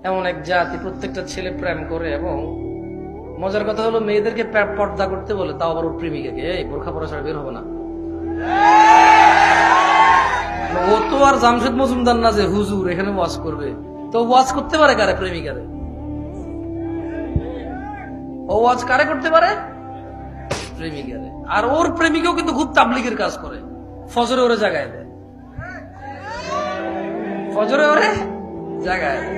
এমন এক জাতি, প্রত্যেকটা ছেলে প্রেম করে, এবং মজার কথা হলো মেয়েদেরকে পর্দা করতে বলে, তাও আবার ওর প্রেমিকাকে, এই বোরখা পরা ছাড়া বের হবে না। ও তো আর জামশেদ মজুমদার না যে হুজুর এখানে ওয়াজ করবে, তো ওয়াজ করতে পারে কারে? প্রেমিকারে। ও ওয়াজ কারে করতে পারে? প্রেমিকারে। আর ওর প্রেমিকাও কিন্তু খুব তাবলিগের কাজ করে, ফজরে ওরে জাগায় দেয়, ফজরে ওরে জাগায় দেয়।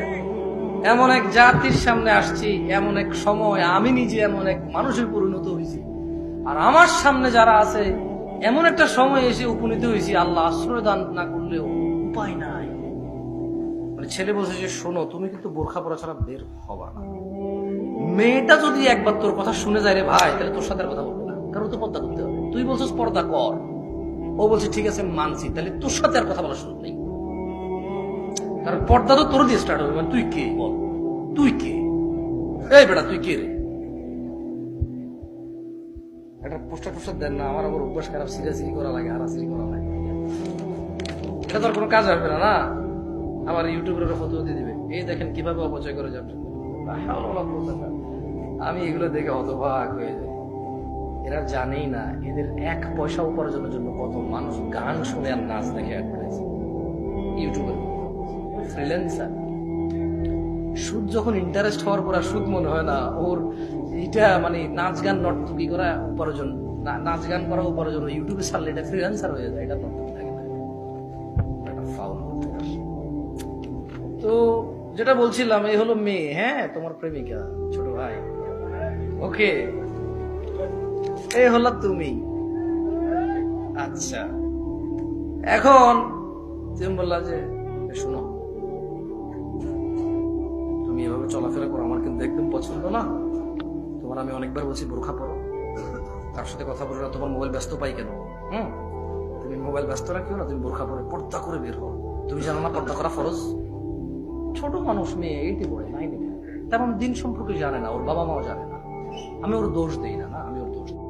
এমন এক জাতির সামনে আসছি, এমন এক সময় আমি নিজে এমন এক মানুষের পরিণত হয়েছি, আর আমার সামনে যারা আছে এমন একটা সময় এসে উপনীত হয়েছি, আল্লাহ আশ্রয় দান না করলেও উপায় নাই। মানে ছেলে বলছে যে শোনো, তুমি কিন্তু বোরখা পরা ছাড়া বের হবা না। মেয়েটা যদি একবার তোর কথা শুনে যায় রে ভাই, তাহলে তোর সাথে আর কথা বলবে না, কারণ তো পর্দা করতে হবে। তুই বলছিস পর্দা কর, ও বলছে ঠিক আছে মানছি, তাহলে তোর সাথে আর কথা বলার সুযোগ নেই। কারণ পর্দা তো তোর দিয়ে স্টার্ট হবে। মানে তুই কে বল, তুই কে? এই বেটা তুই কে রে? একটা পোস্টার টোস্টার দেন না, আমার আবার অভ্যাস খারাপ, সিরিয়াসলি করা লাগে, হারাসিরি করা লাগে। এটা তোর কোনো কাজ আসবে না। না আবার ইউটিউবের ফটো দিয়ে দিবে, এই দেখেন কিভাবে অপচয় করে যাবে। আমি এগুলো দেখে হতবাক হয়ে যাই। এরা জানেই না এদের এক পয়সা উপার্জনের জন্য কত মানুষ গান শুনে আর নাচ দেখে অ্যাড করেছে ইউটিউবে। ফ্রিল্যান্সার। সুদ যখন ইন্টারেস্ট হওয়ার পর আর সুদ মনে হয় না ওর, এটা মানে নাচ গান নর্তকী করা উপার্জন, নাচ গান করা উপার্জন, ইউটিউবে ছাড়লে এটা ফ্রিল্যান্সার হয়ে যায়, এটা নর্তকী থাকে না, এটা ফাউল করতে পারে। তো যেটা বলছিলাম, এই হলো মেয়ে, হ্যাঁ তোমার প্রেমিকা, ছোট ভাই, ওকে, এই হলো তুমি। আচ্ছা, এখন তুমি বললা যে শোনো, তুমি এভাবে চলাফেরা করো, আমার কিন্তু একদম পছন্দ না। তোমার আমি অনেকবার বলছি বোরখা পরো, তার সাথে কথা বলো না, তোমার মোবাইল ব্যস্ত পাই কেন? তুমি মোবাইল ব্যস্ত রাখিও না, তুমি বোরখা পরে পর্দা করে বের হও। তুমি জানো না পর্দা করা ফরজ? ছোট মানুষ, মেয়ে, এইটি পড়ে, নাইনে পড়ে, তেমন দিন সম্পর্কে জানে না, ওর বাবা মাও জানে না। আমি ওর দোষ দিই না, না আমি ওর দোষ দিই।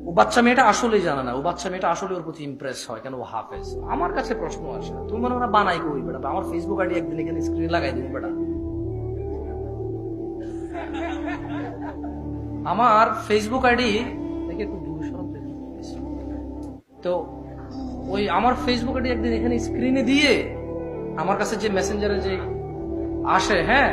ও বাচ্চা মেয়েটা আসলেই জানে না, ও বাচ্চা মেয়েটা আসলে ওর প্রতি ইমপ্রেস হয়, কেন ও হাফেজ। আমার কাছে প্রশ্ন আসে, তুমি মনে হয় বানাই করি বেটা, আমার ফেসবুক আইডি একদিন এখানে স্ক্রিনে লাগাই দিবি বেটা, আমার ফেসবুক আইডি দেখে একটু দূর সরব দেখি। তো ওই আমার ফেসবুক আইডি একদিন এখানে স্ক্রিনে দিয়ে আমার কাছে যে মেসেঞ্জারে যে আসে, হ্যাঁ